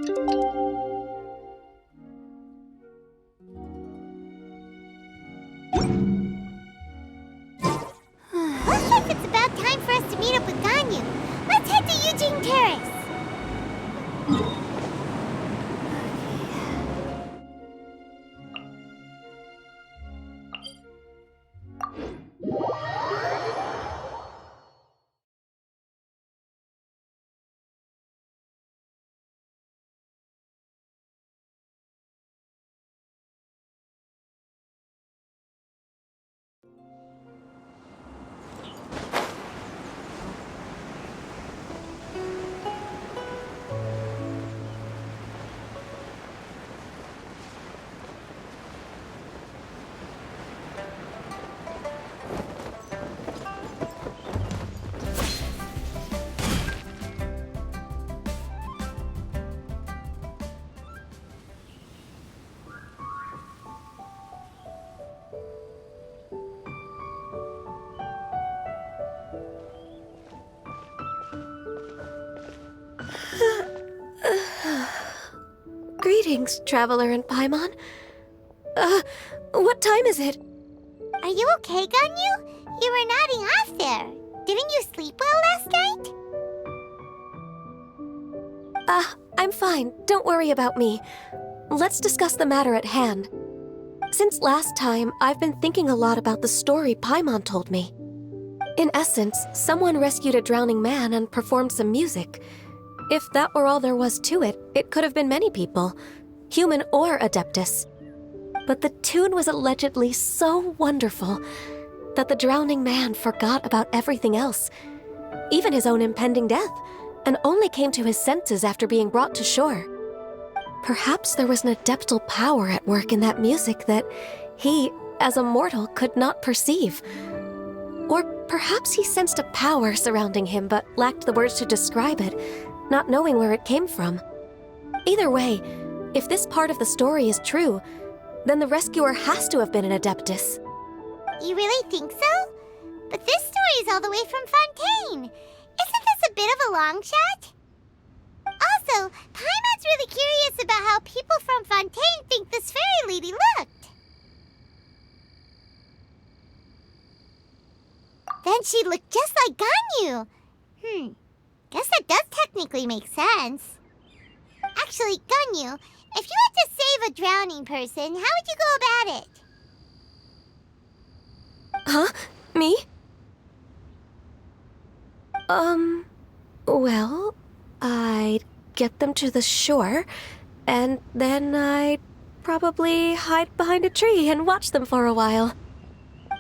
Looks like it's about time for us to meet up with Ganyu. Let's head to Eugene Terrace. Greetings, Traveler and Paimon. What time is it? Are you okay, Ganyu? You were nodding off there. Didn't you sleep well last night? I'm fine. Don't worry about me. Let's discuss the matter at hand. Since last time, I've been thinking a lot about the story Paimon told me. In essence, someone rescued a drowning man and performed some music. If that were all there was to it, it could have been many people, human or Adeptus. But the tune was allegedly so wonderful that the drowning man forgot about everything else, even his own impending death, and only came to his senses after being brought to shore. Perhaps there was an adeptal power at work in that music that he, as a mortal, could not perceive. Or perhaps he sensed a power surrounding him but lacked the words to describe it, not knowing where it came from. Either way, if this part of the story is true, then the rescuer has to have been an Adeptus. You really think so? But this story is all the way from Fontaine. Isn't this a bit of a long shot? Also, Paimon's really curious about how people from Fontaine think this fairy lady looked. Then she looked just like Ganyu. Guess that does technically make sense. Actually, Ganyu, if you had to save a drowning person, how would you go about it? Huh? Me? Well, I'd get them to the shore, and then I'd probably hide behind a tree and watch them for a while.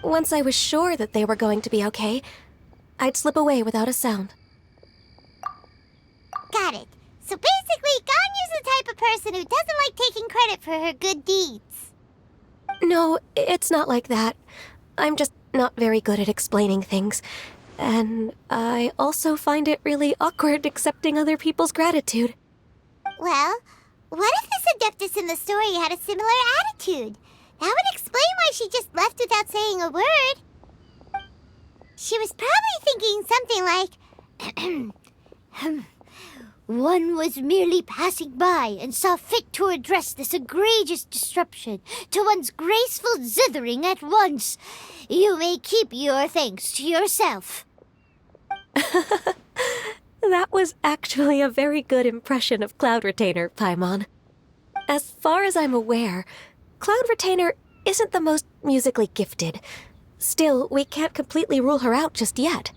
Once I was sure that they were going to be okay, I'd slip away without a sound. Got it. So basically, Ganyu's the type of person who doesn't like taking credit for her good deeds. No, it's not like that. I'm just not very good at explaining things. And I also find it really awkward accepting other people's gratitude. Well, what if this Adeptus in the story had a similar attitude? That would explain why she just left without saying a word. She was probably thinking something like, one was merely passing by and saw fit to address this egregious disruption to one's graceful zithering at once. You may keep your thanks to yourself. That was actually a very good impression of Cloud Retainer, Paimon. As far as I'm aware, Cloud Retainer isn't the most musically gifted. Still, we can't completely rule her out just yet.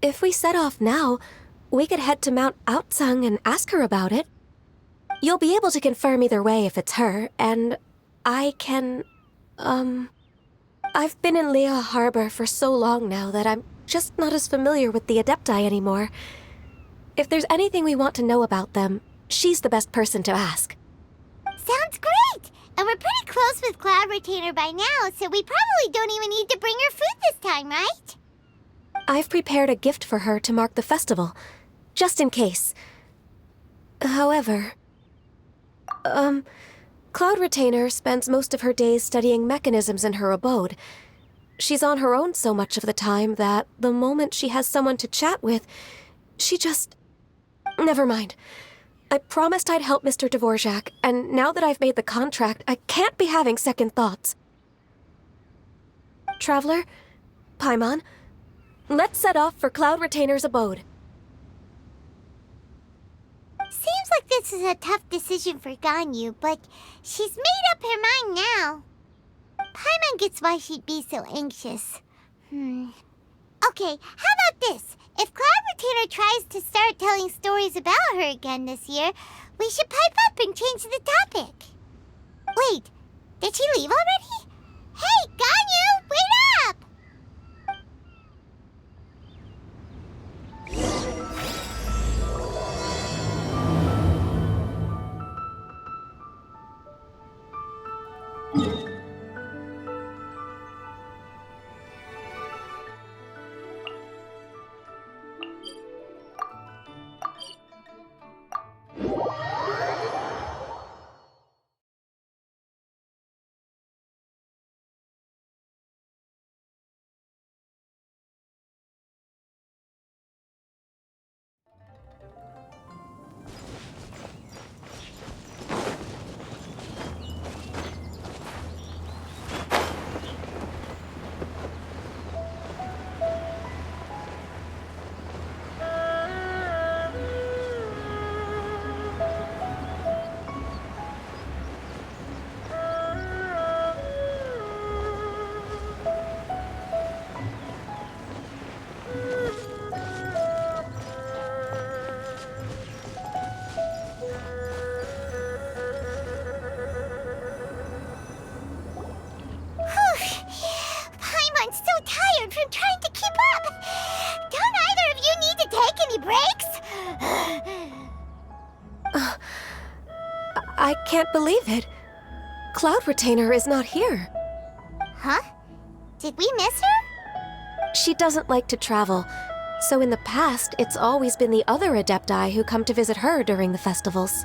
If we set off now, we could head to Mount Outsung and ask her about it. You'll be able to confirm either way if it's her, and I can, I've been in Lea Harbor for so long now that I'm just not as familiar with the Adepti anymore. If there's anything we want to know about them, she's the best person to ask. Sounds great! And we're pretty close with Cloud Retainer by now, so we probably don't even need to bring her food this time, right? I've prepared a gift for her to mark the festival, just in case. However, Cloud Retainer spends most of her days studying mechanisms in her abode. She's on her own so much of the time that the moment she has someone to chat with, she just... Never mind. I promised I'd help Mr. Dvorak, and now that I've made the contract, I can't be having second thoughts. Traveler, Paimon, let's set off for Cloud Retainer's abode. Seems like this is a tough decision for Ganyu, but she's made up her mind now. Paimon gets why she'd be so anxious. Okay, how about this? If Cloud Retainer tries to start telling stories about her again this year, we should pipe up and change the topic. Wait, did she leave already? Hey, Ganyu, wait up! Paimon's so tired from trying to keep up. Don't either of you need to take any breaks? I can't believe it. Cloud Retainer is not here. Huh? Did we miss her? She doesn't like to travel, so in the past, it's always been the other Adepti who come to visit her during the festivals.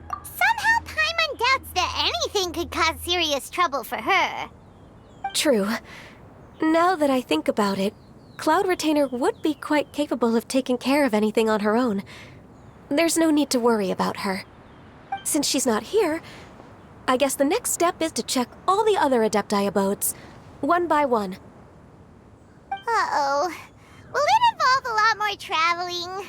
Somehow Paimon doubts that anything could cause serious trouble for her. True. Now that I think about it, Cloud Retainer would be quite capable of taking care of anything on her own. There's no need to worry about her. Since she's not here, I guess the next step is to check all the other Adepti abodes, one by one. Uh-oh. Will it involve a lot more traveling?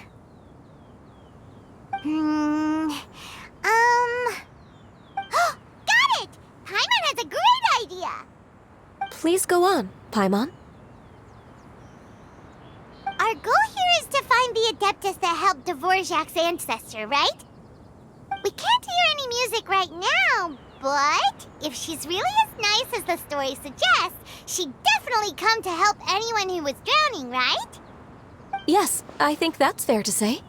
Got it! Paimon has a great idea! Please go on, Paimon. Our goal here is to find the Adeptus that helped Dvorak's ancestor, right? We can't hear any music right now, but if she's really as nice as the story suggests, she'd definitely come to help anyone who was drowning, right? Yes, I think that's fair to say.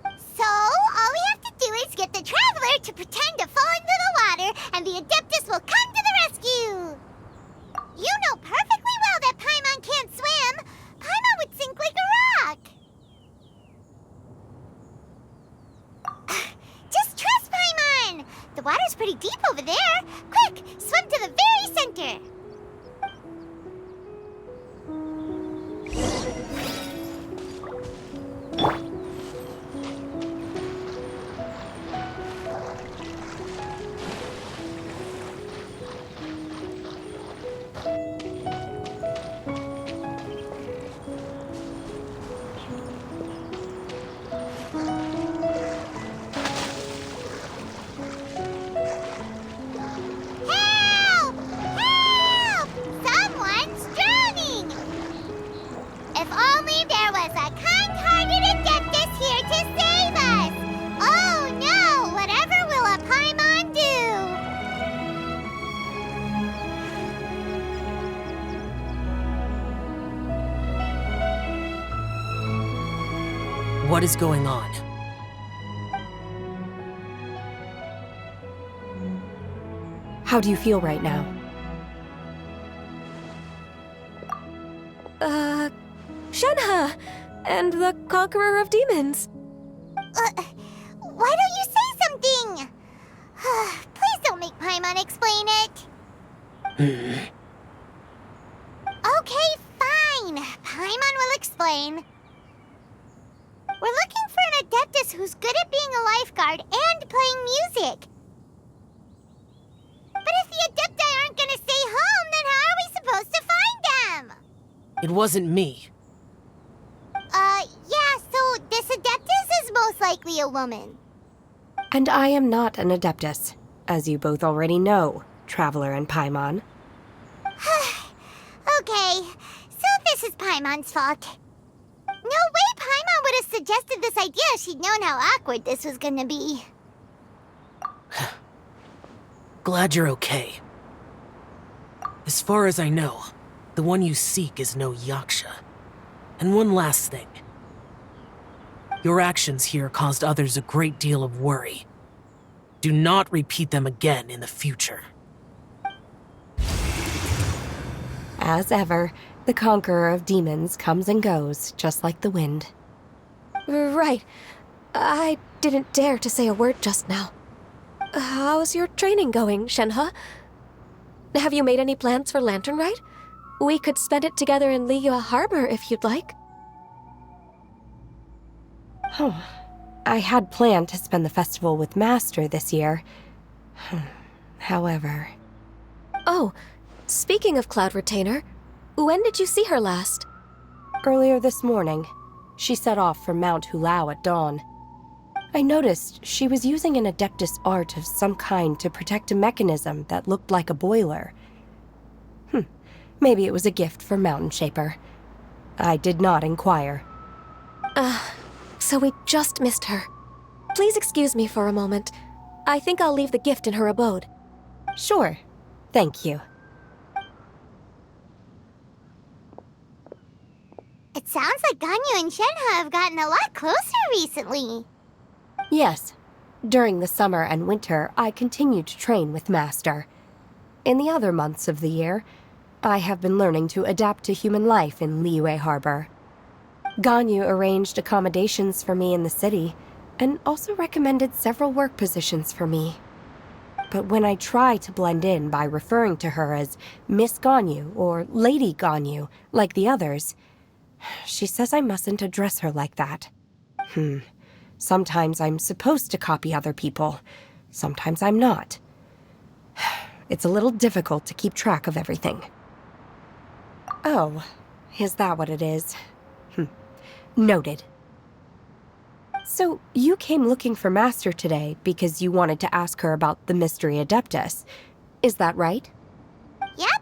So, all we have to do is get the Traveler to pretend to fall into the water, and the Adeptus will come to the rescue! You know perfectly well that Paimon can't swim! Paimon would sink like a rock! Just trust Paimon! The water's pretty deep over there! Quick, swim to the very center! Help! Help! Someone's drowning! If only there was a kind-hearted Adeptus here to save us! Oh no! Whatever will a Paimon do? What is going on? How do you feel right now? Shenhe! And the Conqueror of Demons! Why don't you say something? Please don't make Paimon explain it. Okay, fine. Paimon will explain. We're looking for an It wasn't me. Yeah, so this Adeptus is most likely a woman. And I am not an Adeptus, as you both already know, Traveler and Paimon. Okay, so this is Paimon's fault. No way Paimon would have suggested this idea if she'd known how awkward this was gonna be. Glad you're okay. As far as I know, the one you seek is no Yaksha. And one last thing. Your actions here caused others a great deal of worry. Do not repeat them again in the future. As ever, the conqueror of demons comes and goes, just like the wind. Right. I didn't dare to say a word just now. How's your training going, Shenhe? Have you made any plans for Lantern Rite? We could spend it together in Liyue Harbor if you'd like. Oh, I had planned to spend the festival with Master this year. However... Oh, speaking of Cloud Retainer, when did you see her last? Earlier this morning, she set off for Mount Hulao at dawn. I noticed she was using an Adeptus art of some kind to protect a mechanism that looked like a boiler. Maybe it was a gift for Mountain Shaper. I did not inquire. So we just missed her. Please excuse me for a moment. I think I'll leave the gift in her abode. Sure. Thank you. It sounds like Ganyu and Shenhe have gotten a lot closer recently. Yes. During the summer and winter, I continued to train with Master. In the other months of the year, I have been learning to adapt to human life in Liyue Harbor. Ganyu arranged accommodations for me in the city, and also recommended several work positions for me. But when I try to blend in by referring to her as Miss Ganyu or Lady Ganyu, like the others, she says I mustn't address her like that. Sometimes I'm supposed to copy other people. Sometimes I'm not. It's a little difficult to keep track of everything. Oh, is that what it is? Noted. So, you came looking for Master today because you wanted to ask her about the Mystery Adeptus. Is that right? Yep.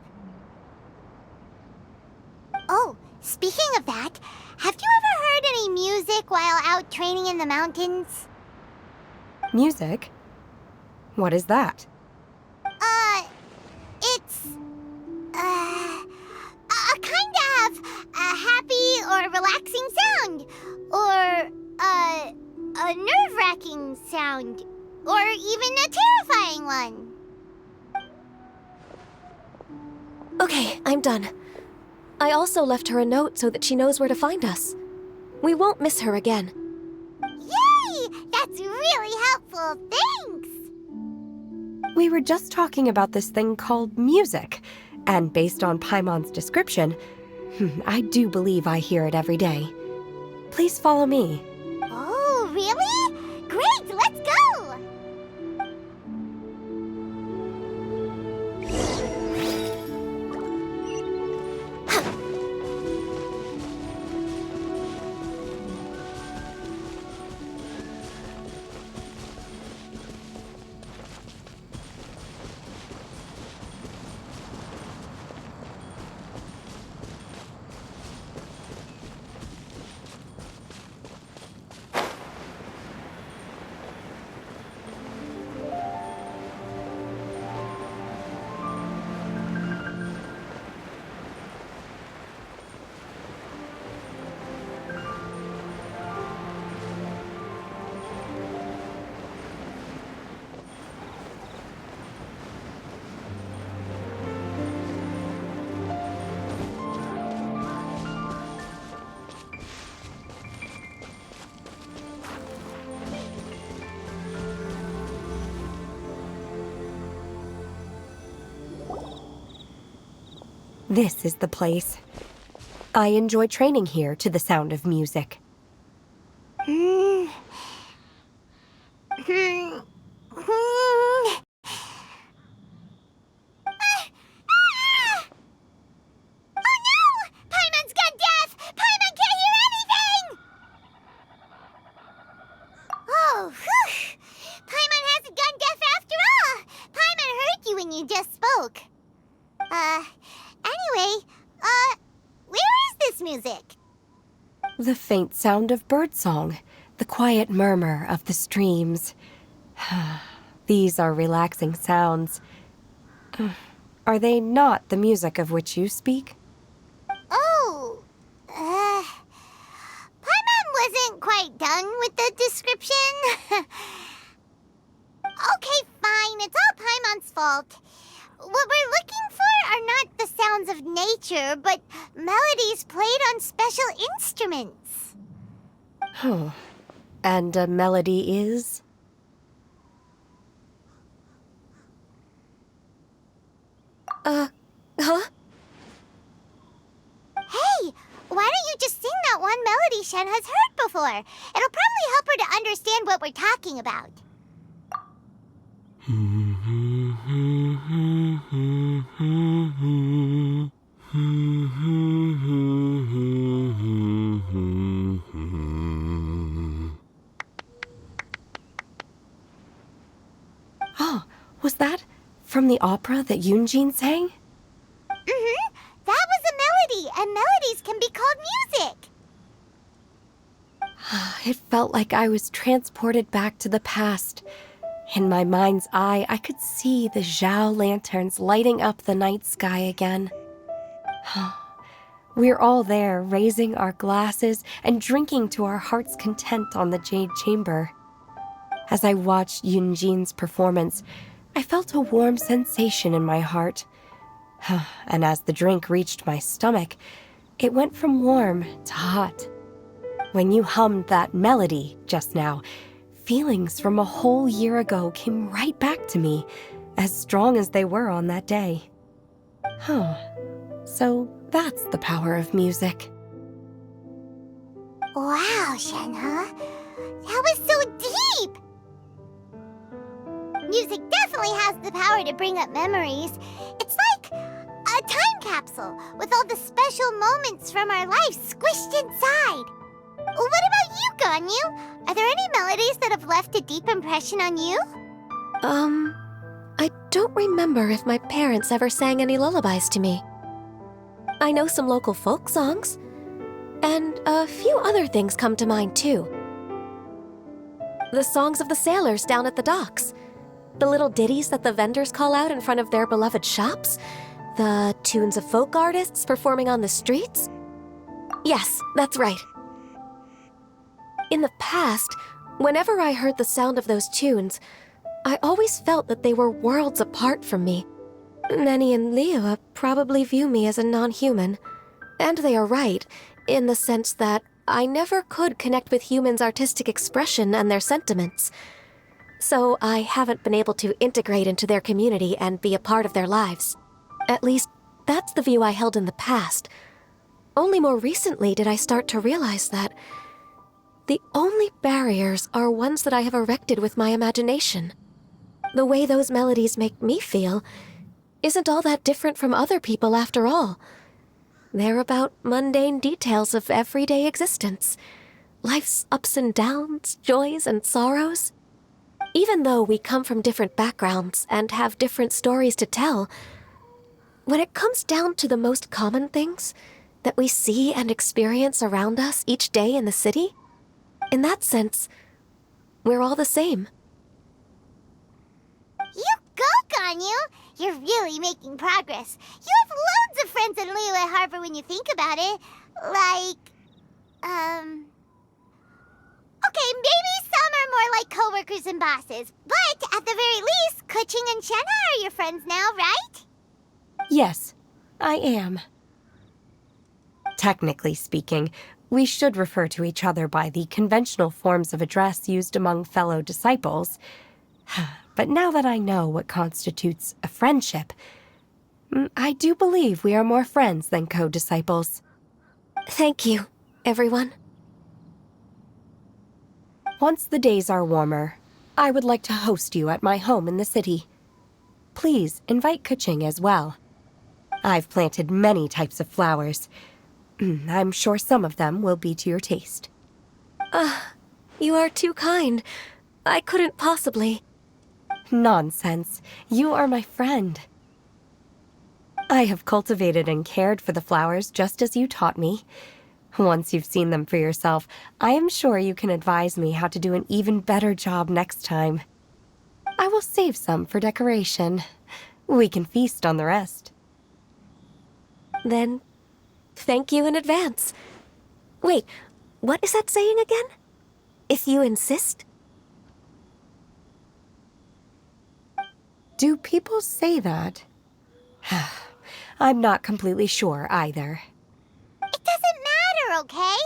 Oh, speaking of that, have you ever heard any music while out training in the mountains? Music? What is that? It's... a kind of a happy or relaxing sound. Or, a nerve-wracking sound. Or even a terrifying one. Okay, I'm done. I also left her a note so that she knows where to find us. We won't miss her again. Yay! That's really helpful, thanks! We were just talking about this thing called music, and based on Paimon's description, I do believe I hear it every day. Please follow me. Oh, really? Great, let's go! This is the place. I enjoy training here to the sound of music. Oh no! Paimon's Anyway, where is this music? The faint sound of birdsong, the quiet murmur of the streams. These are relaxing sounds. Are they not the music of which you speak? Oh, Paimon wasn't quite done with the description. Okay, fine, it's all Paimon's fault. What we're looking for are not the sounds of nature, but melodies played on special instruments. Oh, and a melody is? Huh? Hey, why don't you just sing that one melody Shen has heard before? It'll probably help her to understand what we're talking about. Oh, was that from the opera that Yunjin sang? Mm-hmm. That was a melody, and melodies can be called music. It felt like I was transported back to the past. In my mind's eye, I could see the Zhao lanterns lighting up the night sky again. We're all there, raising our glasses and drinking to our heart's content on the Jade Chamber. As I watched Yunjin's performance, I felt a warm sensation in my heart. And as the drink reached my stomach, it went from warm to hot. When you hummed that melody just now, feelings from a whole year ago came right back to me, as strong as they were on that day. So that's the power of music. Wow, Shenhe. That was so deep! Music definitely has the power to bring up memories. It's like a time capsule with all the special moments from our lives squished inside. What about you, Ganyu? Are there any melodies that have left a deep impression on you? I don't remember if my parents ever sang any lullabies to me. I know some local folk songs, and a few other things come to mind too. The songs of the sailors down at the docks, the little ditties that the vendors call out in front of their beloved shops, the tunes of folk artists performing on the streets. Yes, that's right. In the past, whenever I heard the sound of those tunes, I always felt that they were worlds apart from me. Nenny and Liyue probably view me as a non-human. And they are right, in the sense that I never could connect with humans' artistic expression and their sentiments. So I haven't been able to integrate into their community and be a part of their lives. At least, that's the view I held in the past. Only more recently did I start to realize that the only barriers are ones that I have erected with my imagination. The way those melodies make me feel isn't all that different from other people after all. They're about mundane details of everyday existence. Life's ups and downs, joys and sorrows. Even though we come from different backgrounds and have different stories to tell, when it comes down to the most common things that we see and experience around us each day in the city, in that sense, we're all the same. You go, Ganyu! You're really making progress. You have loads of friends in Liyue Harbor when you think about it. Okay, maybe some are more like coworkers and bosses. But at the very least, Keqing and Shenhe are your friends now, right? Yes, I am. Technically speaking, we should refer to each other by the conventional forms of address used among fellow disciples. But now that I know what constitutes a friendship, I do believe we are more friends than co-disciples. Thank you, everyone. Once the days are warmer, I would like to host you at my home in the city. Please invite Keqing as well. I've planted many types of flowers. I'm sure some of them will be to your taste. You are too kind. I couldn't possibly. Nonsense. You are my friend. I have cultivated and cared for the flowers just as you taught me. Once you've seen them for yourself, I am sure you can advise me how to do an even better job next time. I will save some for decoration. We can feast on the rest. Then, thank you in advance. Wait, what is that saying again? If you insist? Do people say that? I'm not completely sure either. It doesn't matter, okay?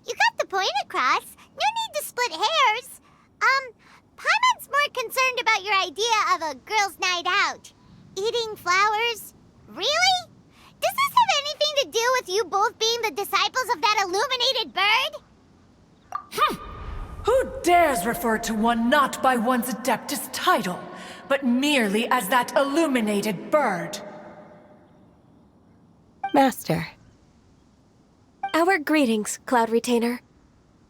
You got the point across. No need to split hairs. Paimon's more concerned about your idea of a girls' night out. Eating flowers? Really? Does this have anything to do with you both being the disciples of that illuminated bird? Who dares refer to one not by one's Adeptus title, but merely as that illuminated bird? Master. Our greetings, Cloud Retainer.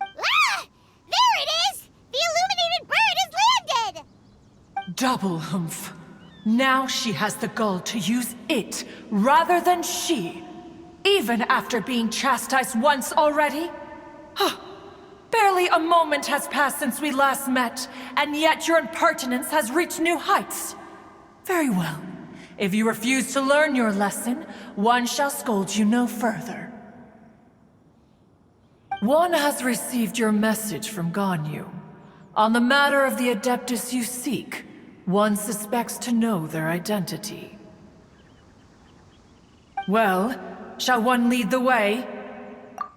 Ah! There it is! The illuminated bird has landed! Double humph. Now she has the gall to use it rather than she, even after being chastised once already? Huh. Barely a moment has passed since we last met, and yet your impertinence has reached new heights. Very well. If you refuse to learn your lesson, one shall scold you no further. One has received your message from Ganyu. On the matter of the Adeptus you seek, one suspects to know their identity. Well, shall one lead the way?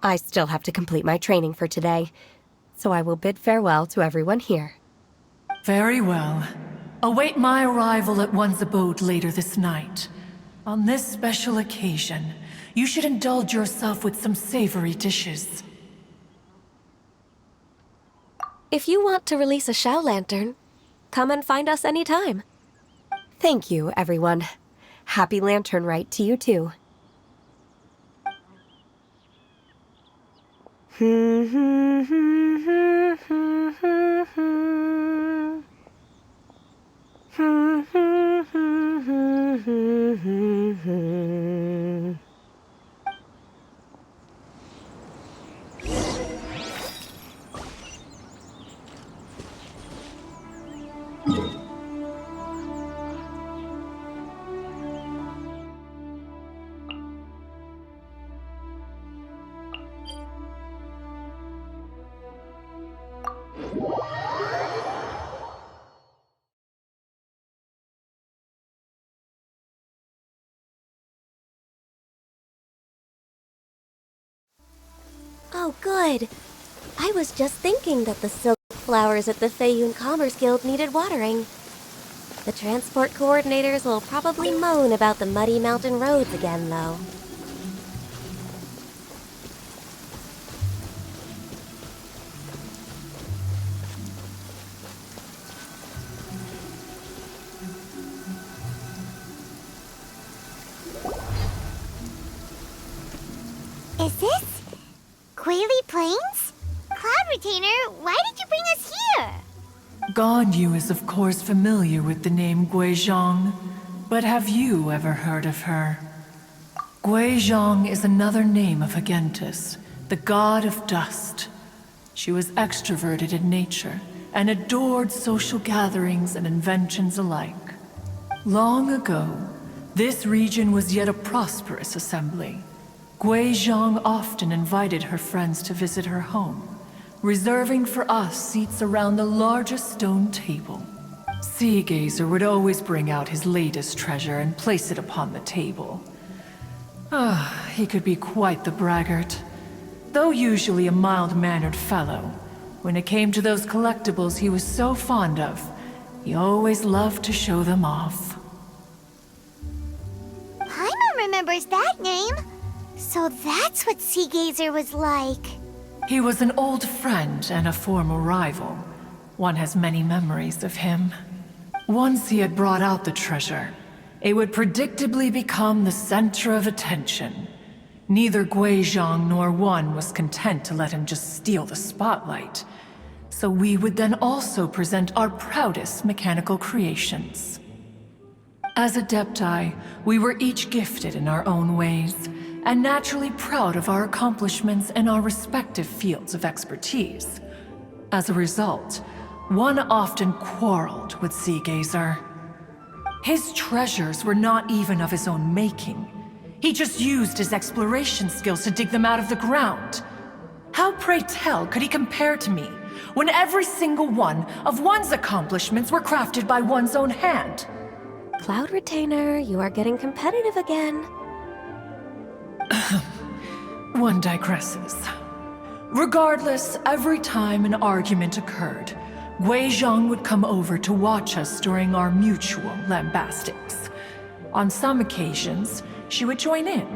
I still have to complete my training for today, so I will bid farewell to everyone here. Very well. Await my arrival at one's abode later this night. On this special occasion, you should indulge yourself with some savory dishes. If you want to release a Shao Lantern, come and find us anytime. Thank you, everyone. Happy Lantern Rite to you too. Oh, good. I was just thinking that the silk flowers at the Feiyun Commerce Guild needed watering. The transport coordinators will probably moan about the muddy mountain roads again, though. Is this Quaily Plains? Cloud Retainer, why did you bring us here? Ganyu is of course familiar with the name Guizhong, but have you ever heard of her? Guizhong is another name of Agentis, the god of dust. She was extroverted in nature and adored social gatherings and inventions alike. Long ago, this region was yet a prosperous assembly. Guizhong often invited her friends to visit her home, reserving for us seats around the largest stone table. Sea Gazer would always bring out his latest treasure and place it upon the table. He could be quite the braggart. Though usually a mild-mannered fellow, when it came to those collectibles he was so fond of, he always loved to show them off. Paimon remembers that name. So that's what Sea Gazer was like. He was an old friend and a former rival. One has many memories of him. Once he had brought out the treasure, it would predictably become the center of attention. Neither Guizhong nor one was content to let him just steal the spotlight. So we would then also present our proudest mechanical creations. As Adepti, we were each gifted in our own ways, and naturally proud of our accomplishments in our respective fields of expertise. As a result, one often quarreled with Seagazer. His treasures were not even of his own making. He just used his exploration skills to dig them out of the ground. How, pray tell, could he compare to me, when every single one of one's accomplishments were crafted by one's own hand? Cloud Retainer, you are getting competitive again. One digresses. Regardless, every time an argument occurred, Guizhong would come over to watch us during our mutual lambastics. On some occasions, she would join in,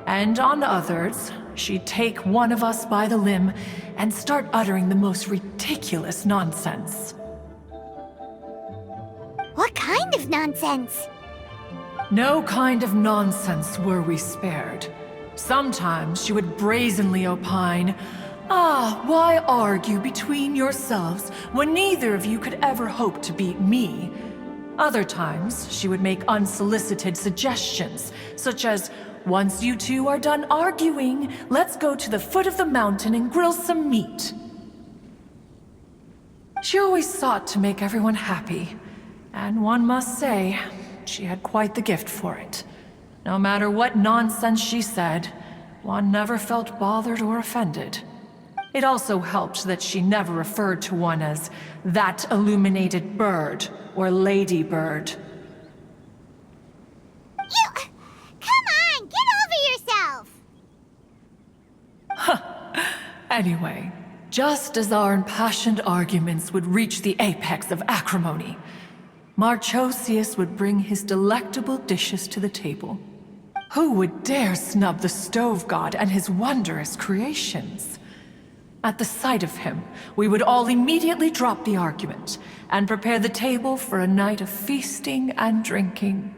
and on others, she'd take one of us by the limb and start uttering the most ridiculous nonsense. What kind of nonsense? No kind of nonsense were we spared. Sometimes she would brazenly opine, why argue between yourselves when neither of you could ever hope to beat me? Other times, she would make unsolicited suggestions, such as, once you two are done arguing, let's go to the foot of the mountain and grill some meat. She always sought to make everyone happy, and one must say, she had quite the gift for it. No matter what nonsense she said, one never felt bothered or offended. It also helped that she never referred to one as that illuminated bird or ladybird. You... Come on, get over yourself! Anyway, just as our impassioned arguments would reach the apex of acrimony, Marchosius would bring his delectable dishes to the table. Who would dare snub the stove god and his wondrous creations? At the sight of him, we would all immediately drop the argument and prepare the table for a night of feasting and drinking.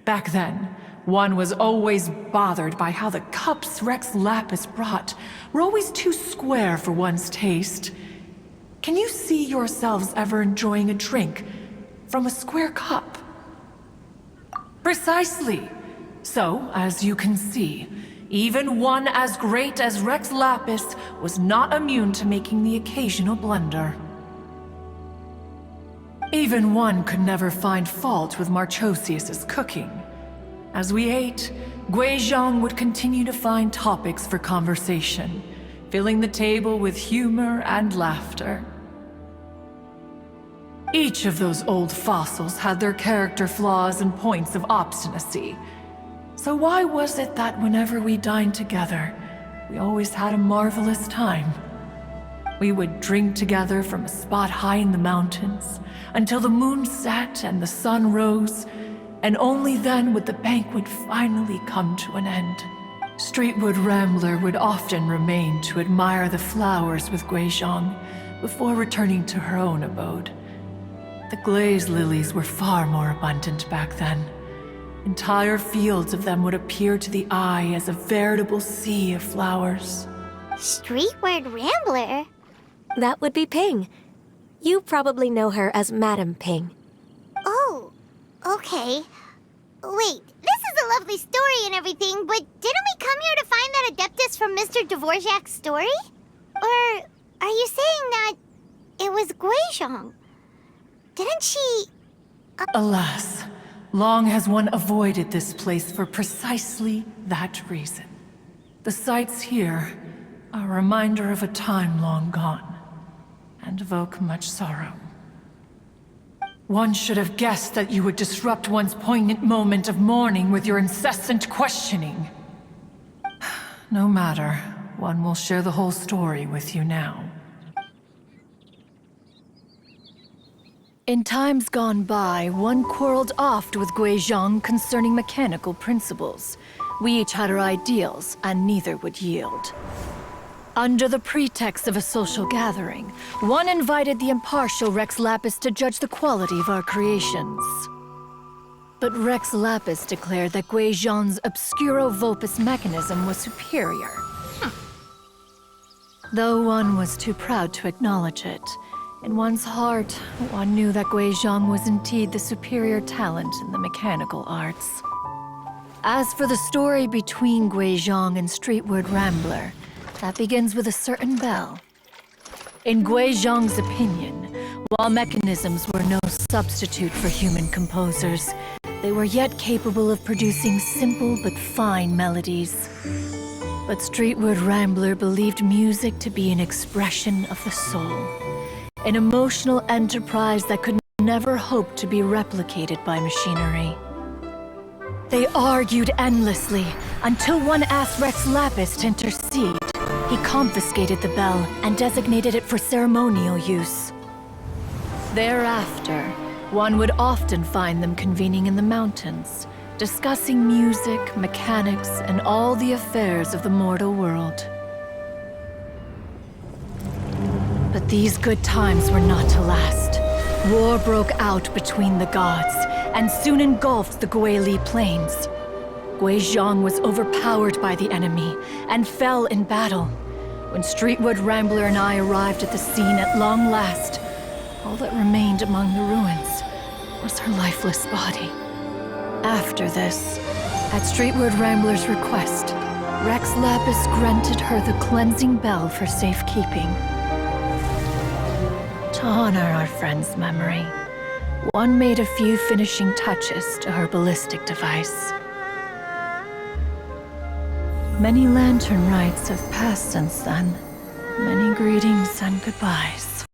Back then, one was always bothered by how the cups Rex Lapis brought were always too square for one's taste. Can you see yourselves ever enjoying a drink from a square cup? Precisely. So, as you can see, even one as great as Rex Lapis was not immune to making the occasional blunder. Even one could never find fault with Marchosius's cooking. As we ate, Guizhong would continue to find topics for conversation, filling the table with humor and laughter. Each of those old fossils had their character flaws and points of obstinacy. So why was it that whenever we dined together, we always had a marvelous time? We would drink together from a spot high in the mountains, until the moon set and the sun rose, and only then would the banquet finally come to an end. Streetwood Rambler would often remain to admire the flowers with Guizhong before returning to her own abode. The glaze lilies were far more abundant back then. Entire fields of them would appear to the eye as a veritable sea of flowers. Streetward Rambler? That would be Ping. You probably know her as Madam Ping. Oh, okay. Wait, this is a lovely story and everything, but didn't we come here to find that Adeptus from Mr. Dvorak's story? Or are you saying that it was Guizhong? Didn't she... Alas, long has one avoided this place for precisely that reason. The sights here are a reminder of a time long gone, and evoke much sorrow. One should have guessed that you would disrupt one's poignant moment of mourning with your incessant questioning. No matter, one will share the whole story with you now. In times gone by, one quarreled oft with Guizhong concerning mechanical principles. We each had our ideals, and neither would yield. Under the pretext of a social gathering, one invited the impartial Rex Lapis to judge the quality of our creations. But Rex Lapis declared that Guizhong's Obscuro Vulpus mechanism was superior. Though one was too proud to acknowledge it, In one's heart, one knew that Guizhong was indeed the superior talent in the mechanical arts. As for the story between Guizhong and Streetward Rambler, that begins with a certain bell. In Guizhong's opinion, while mechanisms were no substitute for human composers, they were yet capable of producing simple but fine melodies. But Streetward Rambler believed music to be an expression of the soul, an emotional enterprise that could never hope to be replicated by machinery. They argued endlessly until one asked Rex Lapis to intercede. He confiscated the bell and designated it for ceremonial use. Thereafter, one would often find them convening in the mountains, discussing music, mechanics, and all the affairs of the mortal world. But these good times were not to last. War broke out between the gods, and soon engulfed the Guili Plains. Guizhong was overpowered by the enemy, and fell in battle. When Streetwood Rambler and I arrived at the scene at long last, all that remained among the ruins was her lifeless body. After this, at Streetwood Rambler's request, Rex Lapis granted her the cleansing bell for safekeeping. To honor our friend's memory, one made a few finishing touches to her ballistic device. Many lantern rites have passed since then. Many greetings and goodbyes.